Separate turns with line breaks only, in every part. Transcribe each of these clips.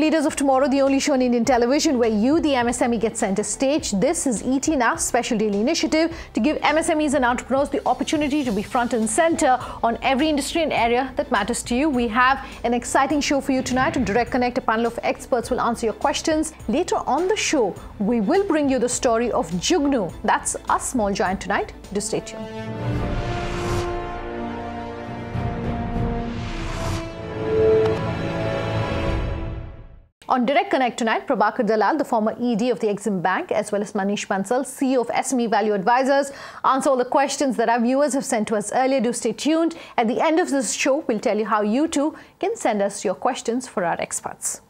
Leaders of Tomorrow, the only show on Indian television where you, the MSME, get center stage. This is ET Now, special daily initiative to give MSMEs and entrepreneurs the opportunity to be front and center on every industry and area that matters to you. We have an exciting show for you tonight. On Direct Connect, a panel of experts will answer your questions. Later on the show, we will bring you the story of Jugnoo. That's a small giant tonight. Do stay tuned. On Direct Connect tonight, Prabhakar Dalal, the former ED of the Exim Bank, as well as Manish Bansal, CEO of SME Value Advisors, answer all the questions that our viewers have sent to us earlier. Do stay tuned. At the end of this show, we'll tell you how you too can send us your questions for our experts.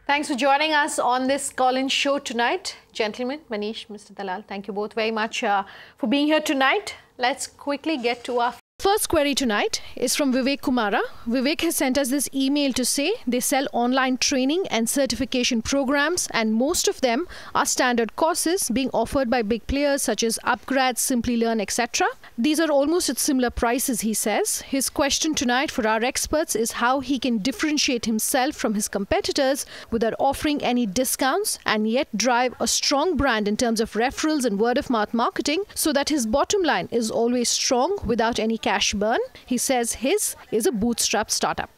Thanks for joining us on this call-in show tonight. Gentlemen, Manish, Mr. Dalal, thank you both very much for being here tonight. Let's quickly get to our first query tonight is from Vivek Kumara. Vivek has sent us this email to say they sell online training and certification programs, and most of them are standard courses being offered by big players such as Upgrad, Simply Learn, etc. These are almost at similar prices, he says. His question tonight for our experts is how he can differentiate himself from his competitors without offering any discounts and yet drive a strong brand in terms of referrals and word-of-mouth marketing so that his bottom line is always strong without any cash burn. He says his is a bootstrap startup.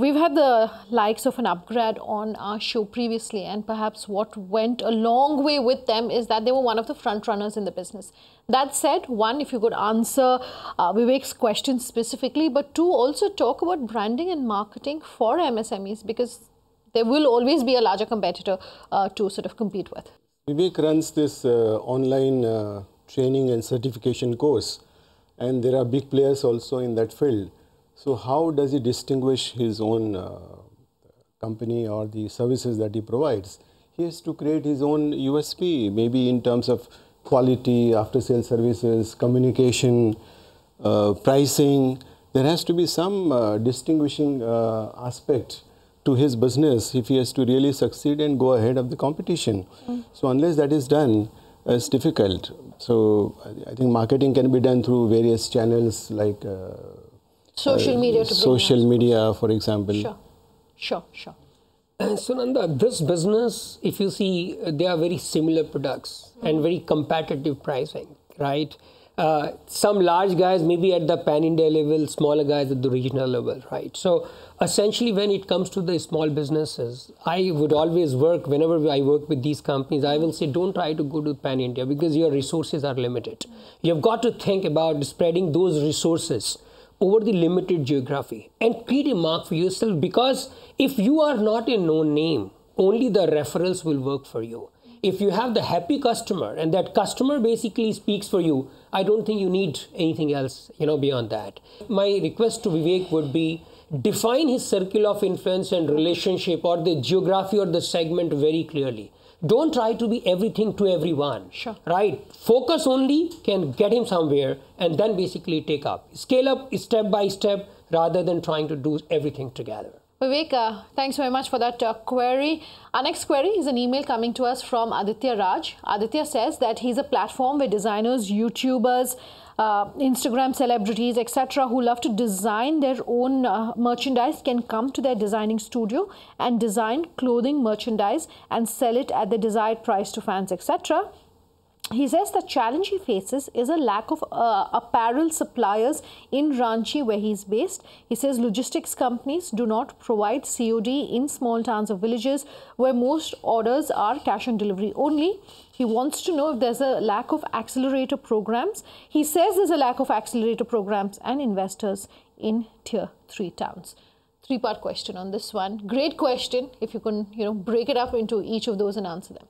We've had the likes of an Upgrad on our show previously, and perhaps what went a long way with them is that they were one of the front runners in the business. That said, one, if you could answer Vivek's question specifically, but two, also talk about branding and marketing for MSMEs, because there will always be a larger competitor to sort of compete with.
Vivek runs this online training and certification course, and there are big players also in that field. So how does he distinguish his own company or the services that he provides? He has to create his own USP, maybe in terms of quality, after-sales services, communication, pricing. There has to be some distinguishing aspect to his business if he has to really succeed and go ahead of the competition. So unless that is done, it's difficult. So I think marketing can be done through various channels like
social media,
for example.
Sure.
Sunanda, this business, if you see, they are very similar products and very competitive pricing, right? Some large guys maybe at the pan-India level, smaller guys at the regional level, right? So essentially when it comes to the small businesses, I would always work, whenever I work with these companies, I will say don't try to go to pan-India because your resources are limited. You've got to think about spreading those resources over the limited geography and create a mark for yourself, because if you are not a known name, only the referrals will work for you. If you have the happy customer and that customer basically speaks for you, I don't think you need anything else, beyond that. My request to Vivek would be define his circle of influence and relationship or the geography or the segment very clearly. Don't try to be everything to everyone, right? Focus only can get him somewhere and then basically take up. Scale up step by step rather than trying to do everything together.
Vivek, thanks very much for that query. Our next query is an email coming to us from Aditya Raj. Aditya says that he's a platform where designers, YouTubers, Instagram celebrities, etc., who love to design their own merchandise can come to their designing studio and design clothing merchandise and sell it at the desired price to fans, etc. He says the challenge he faces is a lack of apparel suppliers in Ranchi, where he's based. He says logistics companies do not provide COD in small towns or villages where most orders are cash on delivery only. He wants to know if there's a lack of accelerator programs. He says there's a lack of accelerator programs and investors in tier 3 towns. Three-part question on this one. Great question. If you can, break it up into each of those and answer them.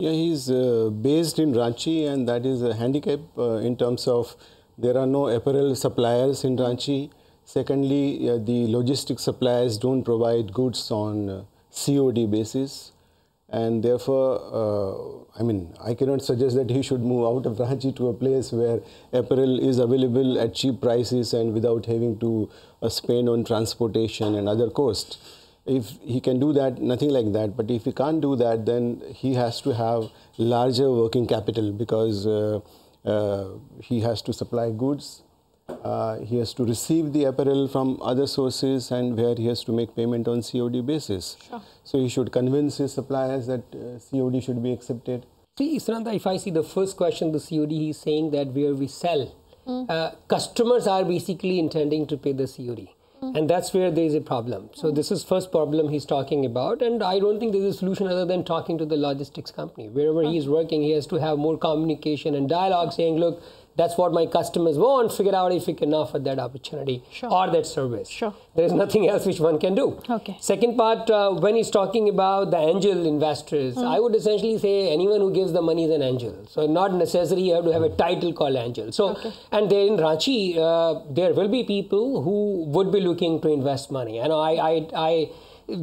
Yeah, he's based in Ranchi, and that is a handicap in terms of there are no apparel suppliers in Ranchi. Secondly, the logistics suppliers don't provide goods on COD basis, and therefore, I cannot suggest that he should move out of Ranchi to a place where apparel is available at cheap prices and without having to spend on transportation and other costs. If he can do that, nothing like that. But if he can't do that, then he has to have larger working capital, because he has to supply goods he has to receive the apparel from other sources and where he has to make payment on COD basis.
Sure.
So he should convince his suppliers that COD should be accepted.
See, Sunanda, if I see the first question, the COD, he's saying that where we sell, customers are basically intending to pay the COD. And that's where there is a problem. So this is first problem he's talking about, and I don't think there's a solution other than talking to the logistics company. Wherever he is working, he has to have more communication and dialogue saying, look, that's what my customers want, figure out if you can offer that opportunity or that service.
Sure.
There is nothing else which one can do.
Okay.
Second part, when he's talking about the angel investors, I would essentially say anyone who gives the money is an angel. So not necessarily you have to have a title called angel. So, and there in Ranchi, there will be people who would be looking to invest money. And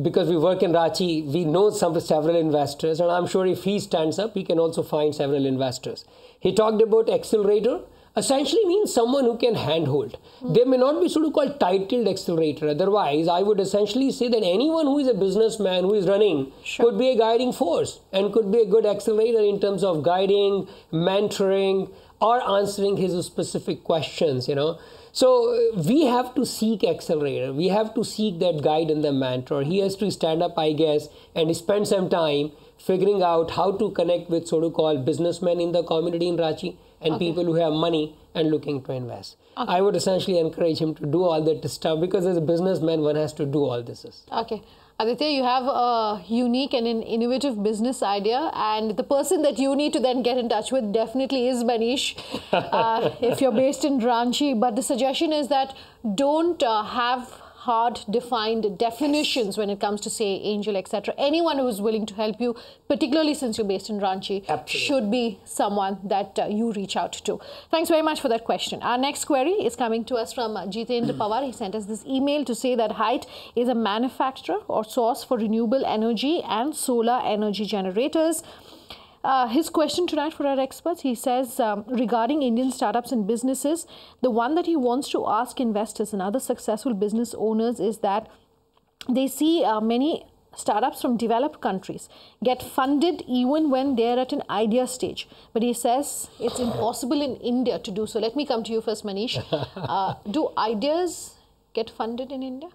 because we work in Ranchi, we know several investors, and I'm sure if he stands up, he can also find several investors. He talked about accelerator. Essentially means someone who can handhold. They may not be sort of called titled accelerator. Otherwise, I would essentially say that anyone who is a businessman who is running could be a guiding force and could be a good accelerator in terms of guiding, mentoring, or answering his specific questions, you know. So we have to seek accelerator. We have to seek that guide and the mentor. He has to stand up, I guess, and spend some time figuring out how to connect with sort of called businessmen in the community in Ranchi and people who have money and looking to invest. I would essentially encourage him to do all that stuff because as a businessman, one has to do all this.
Okay. Aditya, you have a unique and an innovative business idea, and the person that you need to then get in touch with definitely is Manish if you're based in Ranchi. But the suggestion is that don't have hard defined definitions when it comes to, say, angel, etc. Anyone who is willing to help you, particularly since you're based in Ranchi, should be someone that you reach out to. Thanks very much for that question. Our next query is coming to us from Jitendra Pawar. He sent us this email to say that Height is a manufacturer or source for renewable energy and solar energy generators. His question tonight for our experts, he says, regarding Indian startups and businesses, the one that he wants to ask investors and other successful business owners is that they see many startups from developed countries get funded even when they're at an idea stage. But he says it's impossible in India to do so. Let me come to you first, Manish. Do ideas get funded in India?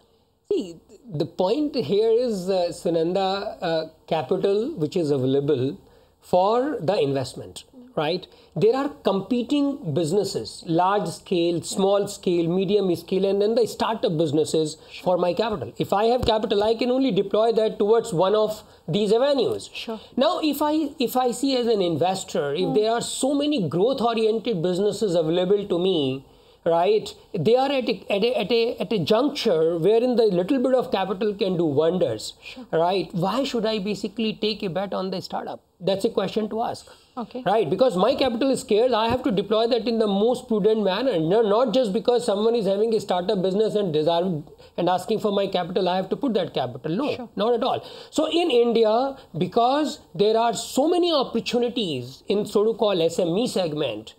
See, the point here is, Sunanda, capital which is available for the investment, right? There are competing businesses, large scale, small scale, medium scale, and then the startup businesses for my capital. If I have capital, I can only deploy that towards one of these avenues. Now, if I see as an investor, if there are so many growth-oriented businesses available to me, right, they are at a juncture wherein the little bit of capital can do wonders, right? Why should I basically take a bet on the startup? That's a question to ask, right? Because my capital is scarce, I have to deploy that in the most prudent manner. Not just because someone is having a startup business and asking for my capital, I have to put that capital. No, not at all. So in India, because there are so many opportunities in so-called SME segment,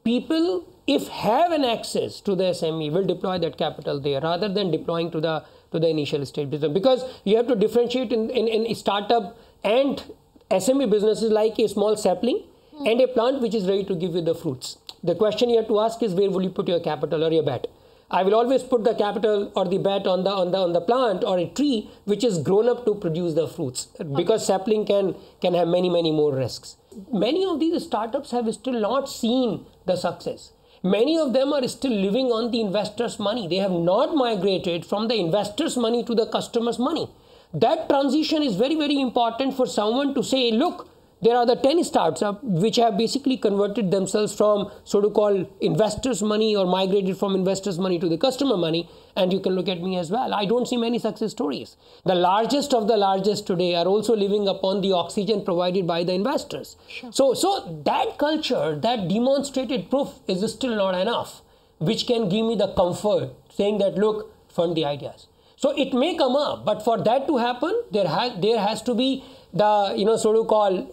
people, if have an access to the SME, will deploy that capital there rather than deploying to the initial stage business. Because you have to differentiate in startup and SME businesses like a small sapling and a plant which is ready to give you the fruits. The question you have to ask is, where will you put your capital or your bet? I will always put the capital or the bet on the plant or a tree which is grown up to produce the fruits, because sapling can have many more risks. Many of these startups have still not seen the success. Many of them are still living on the investors' money. They have not migrated from the investors' money to the customers' money. That transition is very important for someone to say, look, there are the 10 startups which have basically converted themselves from so-called investors' money or migrated from investors' money to the customer money, and you can look at me as well. I don't see many success stories. The largest of the largest today are also living upon the oxygen provided by the investors. So that culture, that demonstrated proof is still not enough, which can give me the comfort saying that, look, fund the ideas. So it may come up, but for that to happen, there has to be the so-called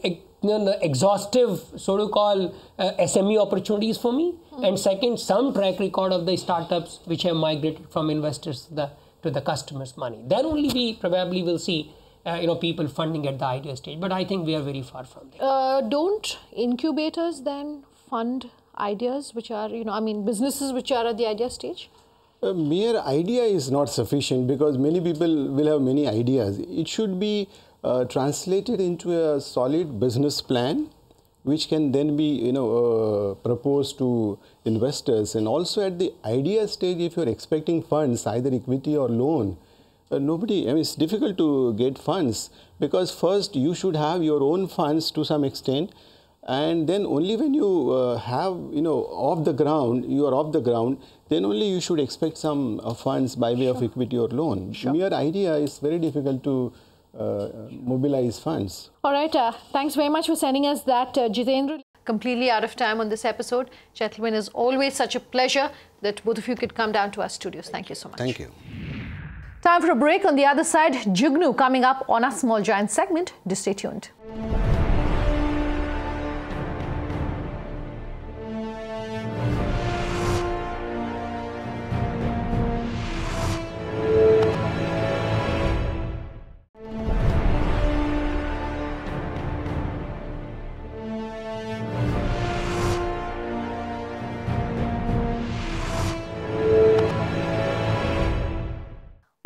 exhaustive so-called SME opportunities for me, and second, some track record of the startups which have migrated from investors to the customers' money. Then only we probably will see people funding at the idea stage. But I think we are very far from there.
Don't incubators then fund ideas which are, I mean, businesses which are at the idea stage?
A mere idea is not sufficient because many people will have many ideas. It should be translated into a solid business plan, which can then be proposed to investors. And also at the idea stage, if you're expecting funds, either equity or loan, it's difficult to get funds because first you should have your own funds to some extent, and then only when you have, you are off the ground, then only you should expect some funds by way of equity or loan. Mere idea is very difficult to mobilize funds.
All right. Thanks very much for sending us that, Jitendra. Completely out of time on this episode. Gentlemen, it's always such a pleasure that both of you could come down to our studios. Thank you so much.
Thank you.
Time for a break. On the other side, Jugnoo coming up on our Small Giant segment. Do stay tuned.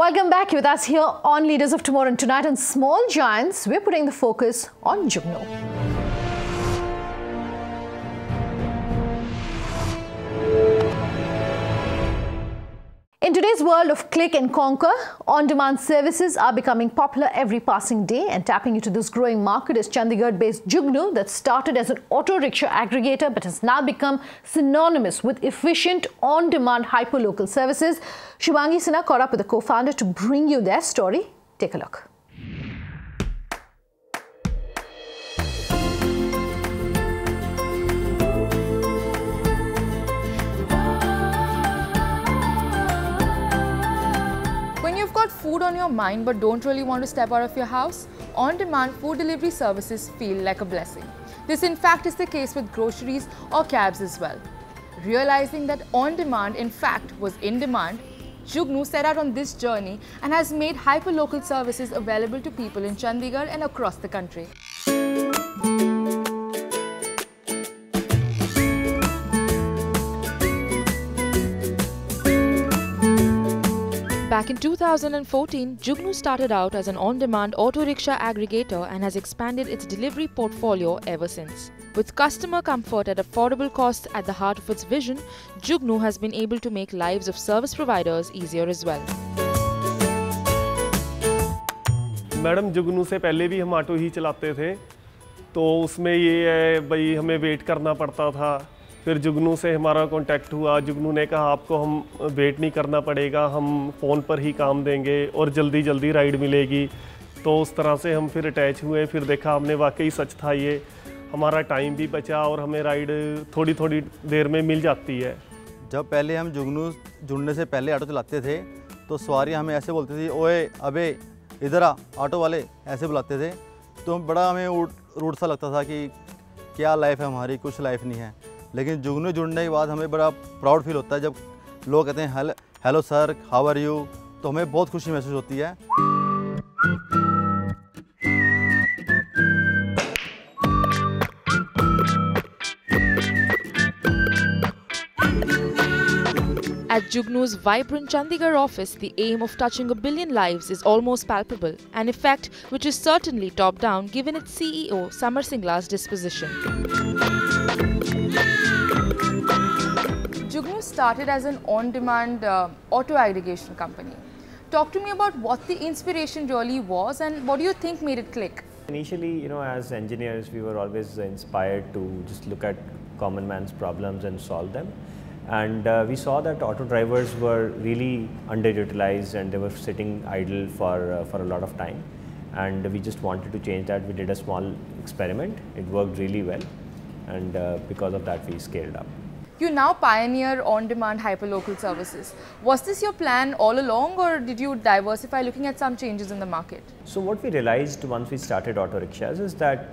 Welcome back. With us here on Leaders of Tomorrow, and tonight on Small Giants, we're putting the focus on Jugnoo. In today's world of click and conquer, on-demand services are becoming popular every passing day, and tapping into this growing market is Chandigarh-based Jugnoo that started as an auto rickshaw aggregator but has now become synonymous with efficient on-demand hyperlocal services. Shubhangi Sinha caught up with the co-founder to bring you their story. Take a look.
Food on your mind but don't really want to step out of your house? On-demand food delivery services feel like a blessing. This in fact is the case with groceries or cabs as well. Realizing that on-demand in fact was in demand, Jugnoo set out on this journey and has made hyperlocal services available to people in Chandigarh and across the country. Back in 2014, Jugnoo started out as an on-demand auto rickshaw aggregator and has expanded its delivery portfolio ever since. With customer comfort at affordable costs at the heart of its vision, Jugnoo has been able to make lives of service providers easier as well.
Madam, जुगनू से पहले भी हम auto ही चलाते थे, तो उसमें ये है भाई हमें वेट करना पड़ता था। फिर जुगनू से हमारा कांटेक्ट हुआ। जुगनू ने कहा आपको हम वेट नहीं करना पड़ेगा, हम फ़ोन पर ही काम देंगे और जल्दी जल्दी राइड मिलेगी। तो उस तरह से हम फिर अटैच हुए। फिर देखा हमने वाकई सच था ये, हमारा टाइम भी बचा और हमें राइड थोड़ी थोड़ी देर में मिल जाती है।
जब पहले हम जुगनू जुड़ने से पहले ऑटो चलाते थे तो सवारियाँ हमें ऐसे बोलती थी, ओए अबे इधर आ, ऑटो वाले ऐसे बुलाते थे। तो बड़ा हमें रूड सा लगता था कि क्या लाइफ है हमारी, कुछ लाइफ नहीं है। लेकिन जुगनू जुड़ने के बाद हमें बड़ा प्राउड फील होता है जब लोग कहते हैं hello sir, how are you, तो हमें बहुत खुशी महसूस होती है।
At Jugnoo's vibrant Chandigarh office, the aim of touching 1 billion lives is almost palpable, an effect which is certainly top-down given its CEO Samar Singla's disposition. Jugnoo started as an on-demand auto aggregation company. Talk to me about what the inspiration really was and what do you think made it click?
Initially, as engineers, we were always inspired to just look at common man's problems and solve them. And we saw that auto drivers were really underutilized and they were sitting idle for a lot of time. And we just wanted to change that. We did a small experiment. It worked really well. And because of that, we scaled up.
You now pioneer on-demand hyperlocal services. Was this your plan all along or did you diversify looking at some changes in the market?
So what we realized once we started auto rickshaws is that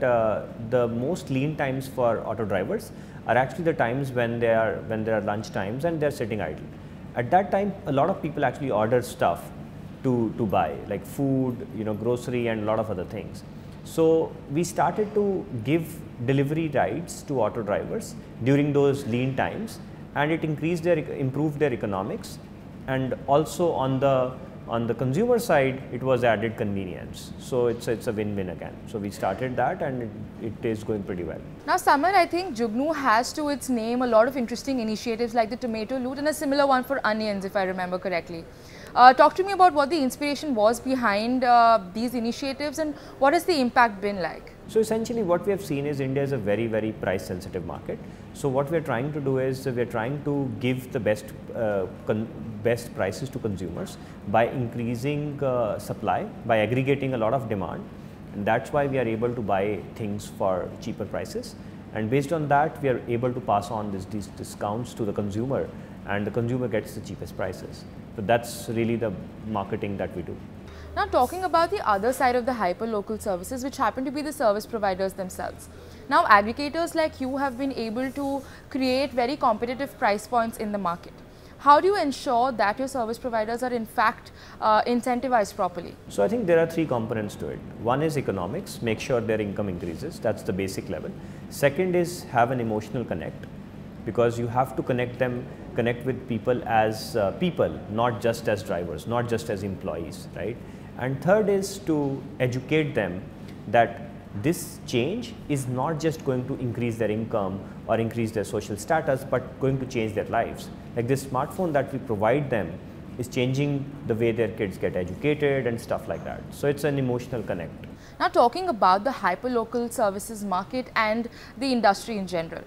the most lean times for auto drivers are actually the times when there are lunch times and they're sitting idle. At that time, a lot of people actually order stuff to buy, like food, grocery and a lot of other things. So we started to give delivery rides to auto drivers during those lean times, and it improved their economics, and also on the consumer side it was added convenience. So it's a win-win again. So we started that, and it is going pretty well.
Now Samar, I think Jugnoo has to its name a lot of interesting initiatives like the tomato loot and a similar one for onions, if I remember correctly. Talk to me about what the inspiration was behind these initiatives and what has the impact been like?
So essentially what we have seen is India is a very, very price sensitive market. So what we are trying to do is we are trying to give the best prices to consumers by increasing supply, by aggregating a lot of demand, and that's why we are able to buy things for cheaper prices, and based on that we are able to pass on these discounts to the consumer, and the consumer gets the cheapest prices. So that's really the marketing that we do.
Now talking about the other side of the hyper-local services, which happen to be the service providers themselves. Now aggregators like you have been able to create very competitive price points in the market. How do you ensure that your service providers are in fact incentivized properly?
So I think there are three components to it. One is economics, make sure their income increases, that's the basic level. Second is have an emotional connect, because you have to connect with people as people, not just as drivers, not just as employees, right? And third is to educate them that this change is not just going to increase their income or increase their social status, but going to change their lives. Like this smartphone that we provide them is changing the way their kids get educated and stuff like that. So it's an emotional connect.
Now talking about the hyper-local services market and the industry in general,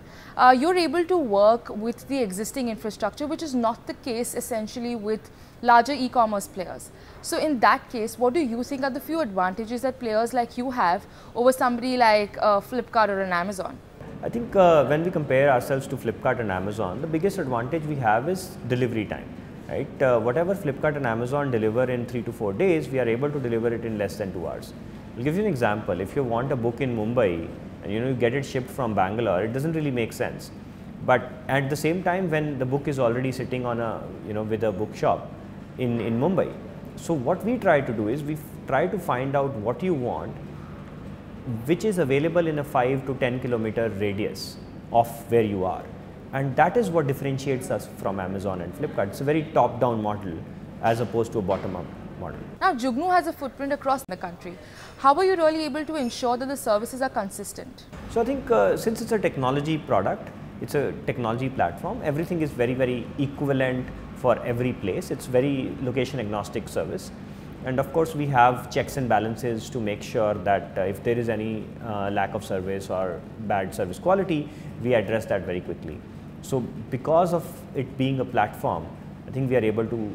you're able to work with the existing infrastructure, which is not the case essentially with larger e-commerce players. So in that case, what do you think are the few advantages that players like you have over somebody like Flipkart or an Amazon?
I think when we compare ourselves to Flipkart and Amazon, the biggest advantage we have is delivery time. Right? Whatever Flipkart and Amazon deliver in 3 to 4 days, we are able to deliver it in less than 2 hours. I'll give you an example. If you want a book in Mumbai and you get it shipped from Bangalore, it doesn't really make sense. But at the same time, when the book is already sitting on a with a bookshop in Mumbai, so what we try to do is we try to find out what you want, which is available in a 5 to 10 kilometer radius of where you are. And that is what differentiates us from Amazon and Flipkart. It's a very top-down model as opposed to a bottom-up model.
Now, Jugnoo has a footprint across the country. How are you really able to ensure that the services are consistent?
So I think since it's a technology product, it's a technology platform, everything is very, very equivalent for every place. It's very location agnostic service. And of course, we have checks and balances to make sure that if there is any lack of service or bad service quality, we address that very quickly. So because of it being a platform, I think we are able to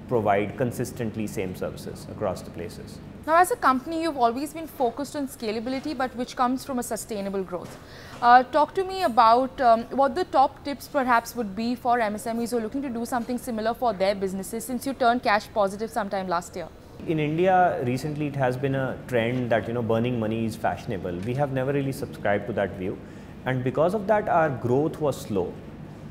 provide consistently same services across the places.
Now as a company, you've always been focused on scalability, but which comes from a sustainable growth. Talk to me about what the top tips perhaps would be for MSMEs who are looking to do something similar for their businesses since you turned cash positive sometime last year.
In India, recently it has been a trend that burning money is fashionable. We have never really subscribed to that view, and because of that our growth was slow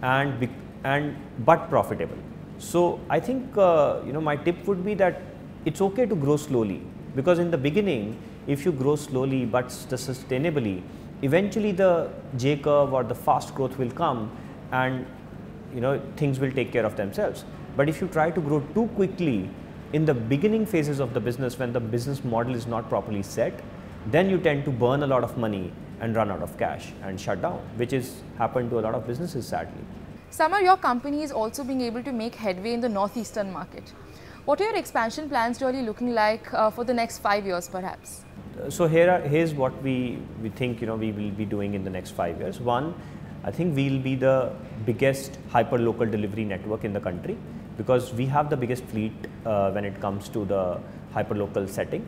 but profitable. So I think my tip would be that it's okay to grow slowly, because in the beginning if you grow slowly but sustainably, eventually the J curve or the fast growth will come and things will take care of themselves. But if you try to grow too quickly in the beginning phases of the business, when the business model is not properly set, then you tend to burn a lot of money and run out of cash and shut down, which is happened to a lot of businesses sadly.
Samar, your company is also being able to make headway in the northeastern market. What are your expansion plans really looking like for the next 5 years perhaps?
So here's what we think we will be doing in the next 5 years. One, I think we'll be the biggest hyper-local delivery network in the country, because we have the biggest fleet when it comes to the hyper-local setting,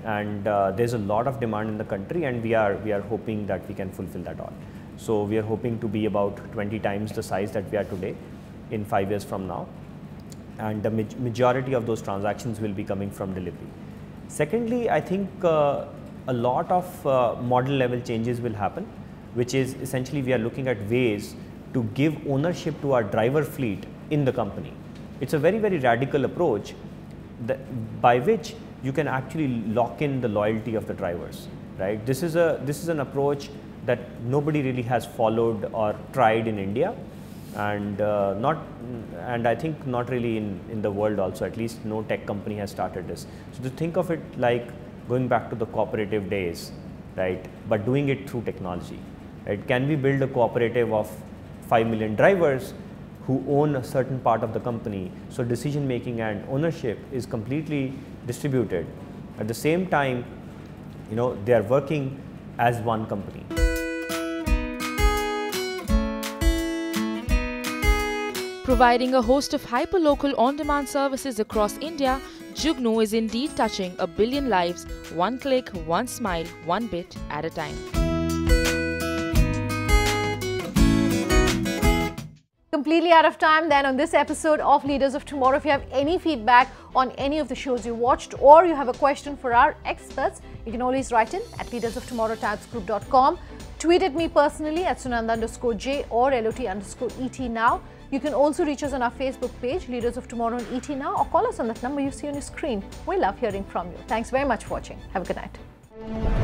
and there's a lot of demand in the country, and we are hoping that we can fulfill that all. So we are hoping to be about 20 times the size that we are today in 5 years from now, and the majority of those transactions will be coming from delivery. Secondly, I think a lot of model level changes will happen, which is essentially we are looking at ways to give ownership to our driver fleet in the company. It's a very, very radical approach by which you can actually lock in the loyalty of the drivers. right? This is an approach that nobody really has followed or tried in India, and I think not really in the world also. At least no tech company has started this. So to think of it like going back to the cooperative days, right? But doing it through technology, right? Can we build a cooperative of 5 million drivers who own a certain part of the company, so decision making and ownership is completely distributed. At the same time, they are working as one company.
Providing a host of hyperlocal on-demand services across India, Jugnoo is indeed touching 1 billion lives, one click, one smile, one bit at a time.
Completely out of time then on this episode of Leaders of Tomorrow. If you have any feedback on any of the shows you watched, or you have a question for our experts, you can always write in at leadersoftomorrow@timesgroup.com. Tweet at me personally at Sunanda_J or LOT_ET now. You can also reach us on our Facebook page, Leaders of Tomorrow on ET Now, or call us on that number you see on your screen. We love hearing from you. Thanks very much for watching. Have a good night.